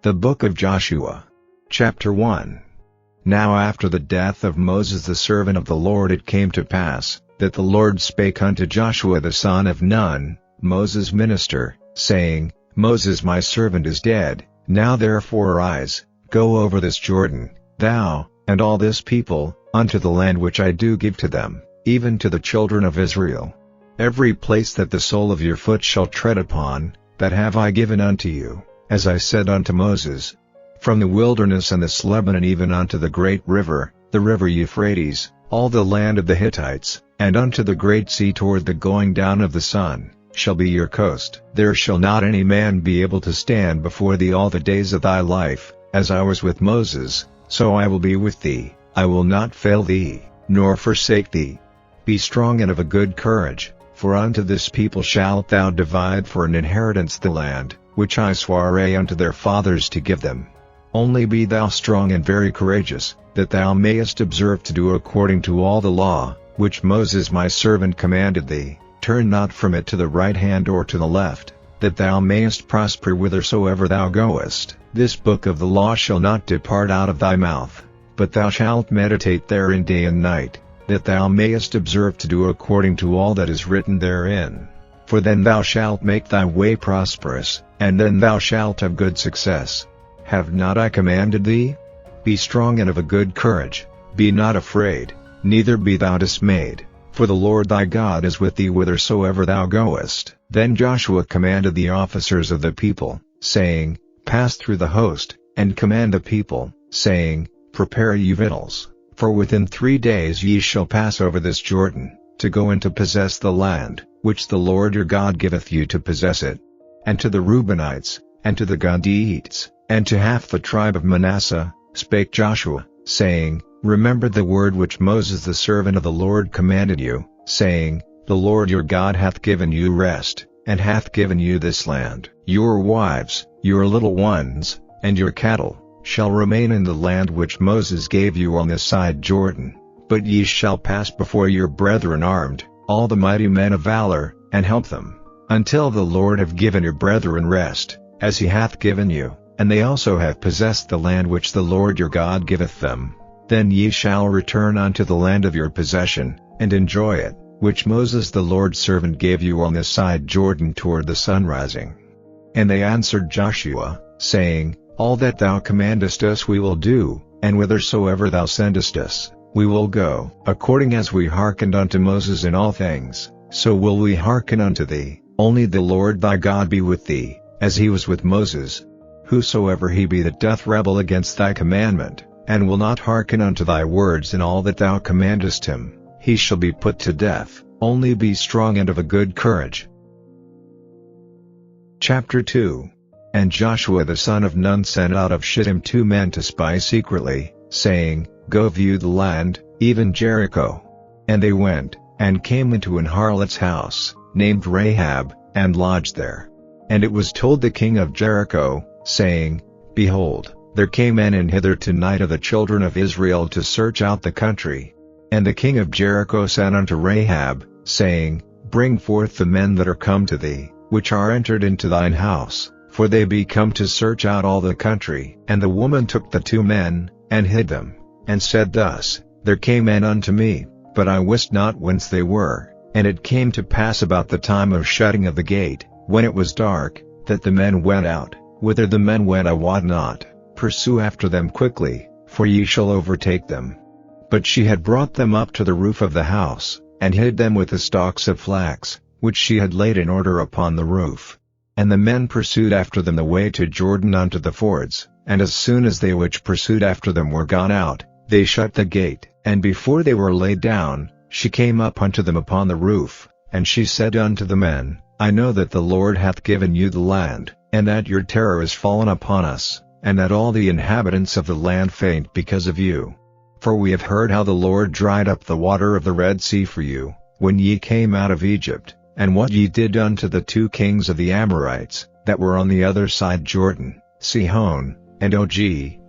The Book of Joshua. Chapter 1. Now after the death of Moses the servant of the Lord, it came to pass, that the Lord spake unto Joshua the son of Nun, Moses' minister, saying, Moses my servant is dead. Now therefore arise, go over this Jordan, thou, and all this people, unto the land which I do give to them, even to the children of Israel. Every place that the sole of your foot shall tread upon, that have I given unto you, as I said unto Moses. From the wilderness and the Lebanon even unto the great river, the river Euphrates, all the land of the Hittites, and unto the great sea toward the going down of the sun, shall be your coast. There shall not any man be able to stand before thee all the days of thy life. As I was with Moses, so I will be with thee. I will not fail thee, nor forsake thee. Be strong and of a good courage, for unto this people shalt thou divide for an inheritance the land, which I sware unto their fathers to give them. Only be thou strong and very courageous, that thou mayest observe to do according to all the law, which Moses my servant commanded thee. Turn not from it to the right hand or to the left, that thou mayest prosper whithersoever thou goest. This book of the law shall not depart out of thy mouth, but thou shalt meditate therein day and night, that thou mayest observe to do according to all that is written therein. For then thou shalt make thy way prosperous, and then thou shalt have good success. Have not I commanded thee? Be strong and of a good courage, be not afraid, neither be thou dismayed, for the Lord thy God is with thee whithersoever thou goest. Then Joshua commanded the officers of the people, saying, Pass through the host, and command the people, saying, Prepare ye victuals, for within 3 days ye shall pass over this Jordan, to go and to possess the land, which the Lord your God giveth you to possess it. And to the Reubenites, and to the Gadiites, and to half the tribe of Manasseh, spake Joshua, saying, Remember the word which Moses the servant of the Lord commanded you, saying, The Lord your God hath given you rest, and hath given you this land. Your wives, your little ones, and your cattle, shall remain in the land which Moses gave you on this side Jordan. But ye shall pass before your brethren armed, all the mighty men of valor, and help them, until the Lord have given your brethren rest, as he hath given you, and they also have possessed the land which the Lord your God giveth them. Then ye shall return unto the land of your possession, and enjoy it, which Moses the Lord's servant gave you on this side Jordan toward the sunrising. And they answered Joshua, saying, All that thou commandest us we will do, and whithersoever thou sendest us, we will go. According as we hearkened unto Moses in all things, so will we hearken unto thee. Only the Lord thy God be with thee, as he was with Moses. Whosoever he be that doth rebel against thy commandment, and will not hearken unto thy words in all that thou commandest him, he shall be put to death. Only be strong and of a good courage. Chapter 2. And Joshua the son of Nun sent out of Shittim 2 men to spy secretly, saying, Go view the land, even Jericho. And they went, and came into an harlot's house, named Rahab, and lodged there. And it was told the king of Jericho, saying, Behold, there came men in hither tonight of the children of Israel to search out the country. And the king of Jericho sent unto Rahab, saying, Bring forth the men that are come to thee, which are entered into thine house, for they be come to search out all the country. And the woman took the 2 men, and hid them, and said thus, There came men unto me, but I wist not whence they were. And it came to pass about the time of shutting of the gate, when it was dark, that the men went out. Whither the men went I wot not. Pursue after them quickly, for ye shall overtake them. But she had brought them up to the roof of the house, and hid them with the stalks of flax, which she had laid in order upon the roof. And the men pursued after them the way to Jordan unto the fords, and as soon as they which pursued after them were gone out, they shut the gate. And before they were laid down, she came up unto them upon the roof, and she said unto the men, I know that the Lord hath given you the land, and that your terror is fallen upon us, and that all the inhabitants of the land faint because of you. For we have heard how the Lord dried up the water of the Red Sea for you, when ye came out of Egypt, and what ye did unto the 2 kings of the Amorites, that were on the other side Jordan, Sihon, and Og,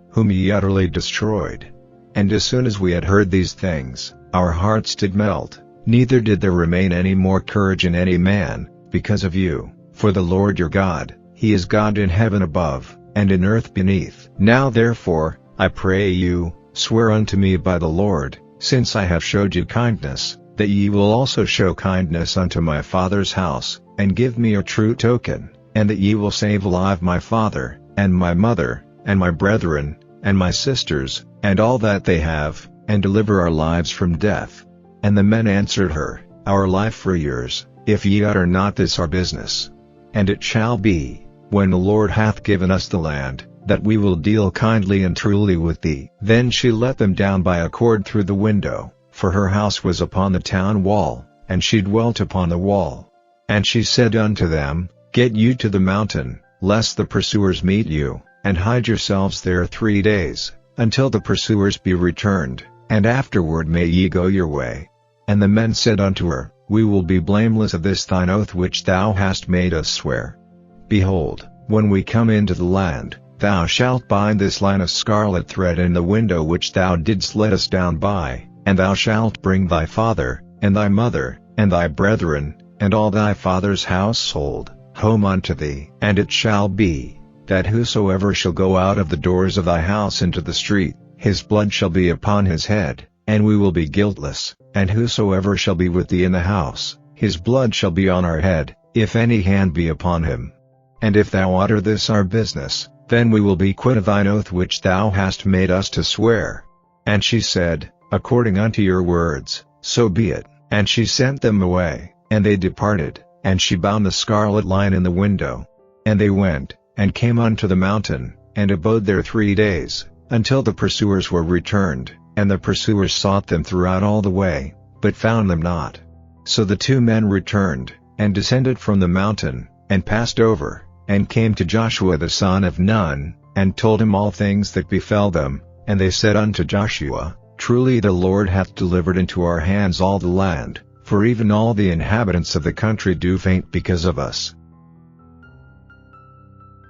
whom ye utterly destroyed. And as soon as we had heard these things, our hearts did melt, neither did there remain any more courage in any man, because of you. For the Lord your God, he is God in heaven above, and in earth beneath. Now therefore, I pray you, swear unto me by the Lord, since I have showed you kindness, that ye will also show kindness unto my father's house, and give me a true token, and that ye will save alive my father, and my mother, and my brethren, and my sisters, and all that they have, and deliver our lives from death. And the men answered her, Our life for yours, if ye utter not this our business. And it shall be, when the Lord hath given us the land, that we will deal kindly and truly with thee. Then she let them down by a cord through the window, for her house was upon the town wall, and she dwelt upon the wall. And she said unto them, Get you to the mountain, lest the pursuers meet you, and hide yourselves there 3 days, until the pursuers be returned, and afterward may ye go your way. And the men said unto her, We will be blameless of this thine oath which thou hast made us swear. Behold, when we come into the land, thou shalt bind this line of scarlet thread in the window which thou didst let us down by, and thou shalt bring thy father, and thy mother, and thy brethren, and all thy father's household, home unto thee. And it shall be, that whosoever shall go out of the doors of thy house into the street, his blood shall be upon his head, and we will be guiltless, and whosoever shall be with thee in the house, his blood shall be on our head, if any hand be upon him. And if thou utter this our business, then we will be quit of thine oath which thou hast made us to swear. And she said, According unto your words, so be it. And she sent them away, and they departed, and she bound the scarlet line in the window. And they went, and came unto the mountain, and abode there 3 days, until the pursuers were returned, and the pursuers sought them throughout all the way, but found them not. So the 2 men returned, and descended from the mountain, and passed over, and came to Joshua the son of Nun, and told him all things that befell them. And they said unto Joshua, Truly the Lord hath delivered into our hands all the land, for even all the inhabitants of the country do faint because of us.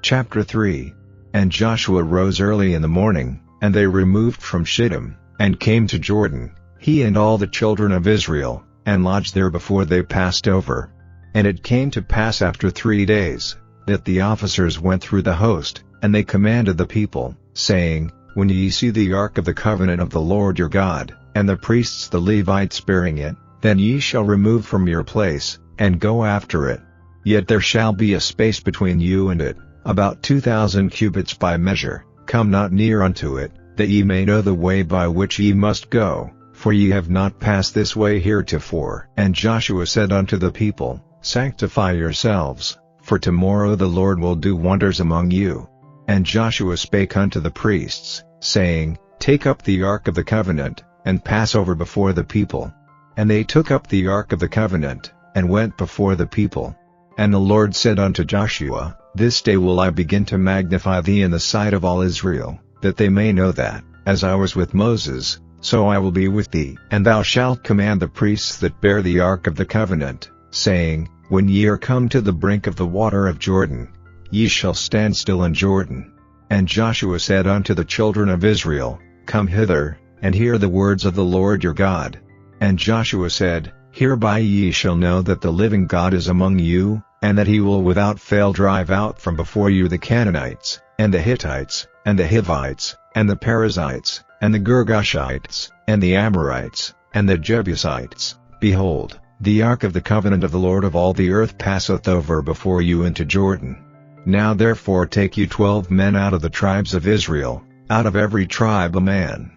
Chapter 3. And Joshua rose early in the morning, and they removed from Shittim, and came to Jordan, he and all the children of Israel, and lodged there before they passed over. And it came to pass after 3 days, that the officers went through the host, and they commanded the people, saying, When ye see the ark of the covenant of the Lord your God, and the priests the Levites bearing it, then ye shall remove from your place, and go after it. Yet there shall be a space between you and it, about 2,000 cubits by measure. Come not near unto it, that ye may know the way by which ye must go, for ye have not passed this way heretofore. And Joshua said unto the people, Sanctify yourselves, for tomorrow the Lord will do wonders among you. And Joshua spake unto the priests, saying, Take up the ark of the covenant, and pass over before the people. And they took up the ark of the covenant, and went before the people. And the Lord said unto Joshua, This day will I begin to magnify thee in the sight of all Israel, that they may know that, as I was with Moses, so I will be with thee. And thou shalt command the priests that bear the ark of the covenant, saying, When ye are come to the brink of the water of Jordan, ye shall stand still in Jordan. And Joshua said unto the children of Israel, Come hither, and hear the words of the Lord your God. And Joshua said, Hereby ye shall know that the living God is among you, and that he will without fail drive out from before you the Canaanites, and the Hittites, and the Hivites, and the Perizzites, and the Girgashites, and the Amorites, and the Jebusites. Behold, the ark of the covenant of the Lord of all the earth passeth over before you into Jordan. Now therefore take you 12 men out of the tribes of Israel, out of every tribe a man.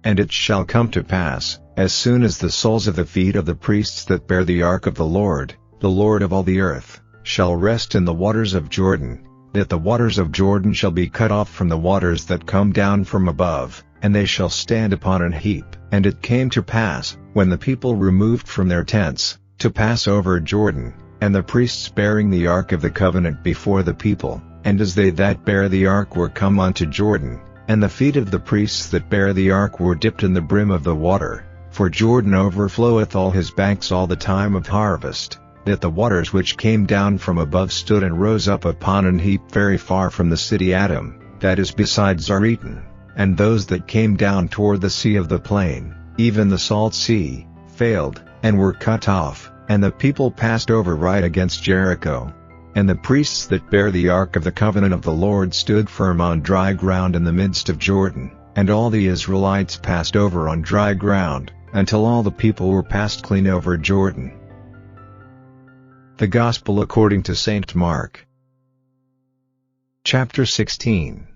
And it shall come to pass, as soon as the soles of the feet of the priests that bear the ark of the Lord of all the earth, shall rest in the waters of Jordan, that the waters of Jordan shall be cut off from the waters that come down from above, and they shall stand upon an heap. And it came to pass, when the people removed from their tents, to pass over Jordan, and the priests bearing the ark of the covenant before the people, and as they that bear the ark were come unto Jordan, and the feet of the priests that bear the ark were dipped in the brim of the water, for Jordan overfloweth all his banks all the time of harvest, that the waters which came down from above stood and rose up upon an heap very far from the city Adam, that is beside Zaretan, and those that came down toward the sea of the plain, even the salt sea, failed, and were cut off, and the people passed over right against Jericho. And the priests that bear the ark of the covenant of the Lord stood firm on dry ground in the midst of Jordan, and all the Israelites passed over on dry ground, until all the people were passed clean over Jordan. The Gospel according to St. Mark. Chapter 16.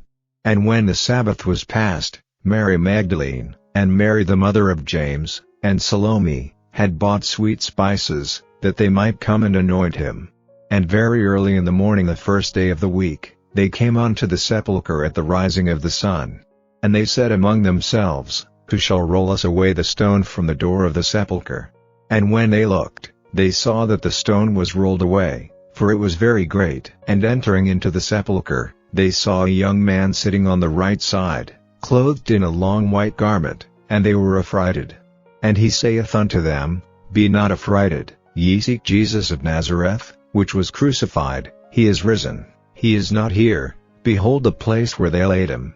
And when the Sabbath was past, Mary Magdalene, and Mary the mother of James, and Salome, had bought sweet spices, that they might come and anoint him. And very early in the morning the first day of the week, they came unto the sepulchre at the rising of the sun. And they said among themselves, Who shall roll us away the stone from the door of the sepulchre? And when they looked, they saw that the stone was rolled away, for it was very great. And entering into the sepulchre, they saw a young man sitting on the right side, clothed in a long white garment, and they were affrighted. And he saith unto them, Be not affrighted, ye seek Jesus of Nazareth, which was crucified. He is risen, he is not here. Behold the place where they laid him.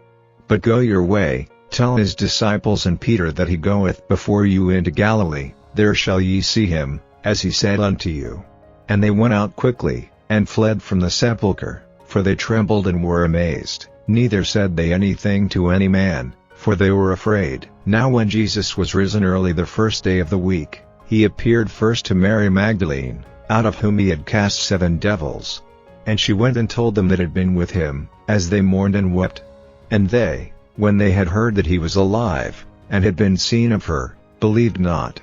But go your way, tell his disciples and Peter that he goeth before you into Galilee, there shall ye see him, as he said unto you. And they went out quickly, and fled from the sepulchre, for they trembled and were amazed, neither said they anything to any man, for they were afraid. Now when Jesus was risen early the first day of the week, he appeared first to Mary Magdalene, out of whom he had cast 7 devils. And she went and told them that had been with him, as they mourned and wept. And they, when they had heard that he was alive, and had been seen of her, believed not.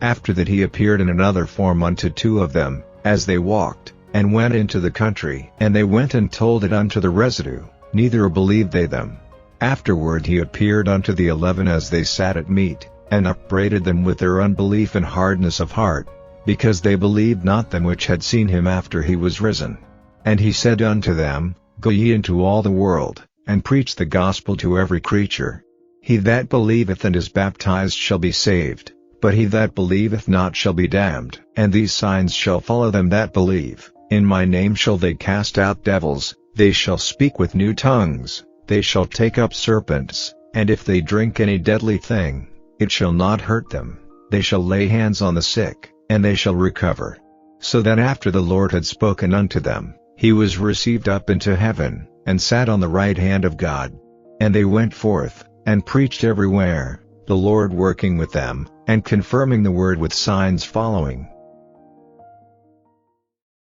After that he appeared in another form unto 2 of them, as they walked, and went into the country. And they went and told it unto the residue, neither believed they them. Afterward he appeared unto the 11 as they sat at meat, and upbraided them with their unbelief and hardness of heart, because they believed not them which had seen him after he was risen. And he said unto them, Go ye into all the world, and preach the gospel to every creature. He that believeth and is baptized shall be saved, but he that believeth not shall be damned. And these signs shall follow them that believe. In my name shall they cast out devils, they shall speak with new tongues, they shall take up serpents, and if they drink any deadly thing, it shall not hurt them. They shall lay hands on the sick, and they shall recover. So that after the Lord had spoken unto them, he was received up into heaven, and sat on the right hand of God. And they went forth, and preached everywhere, the Lord working with them, and confirming the word with signs following.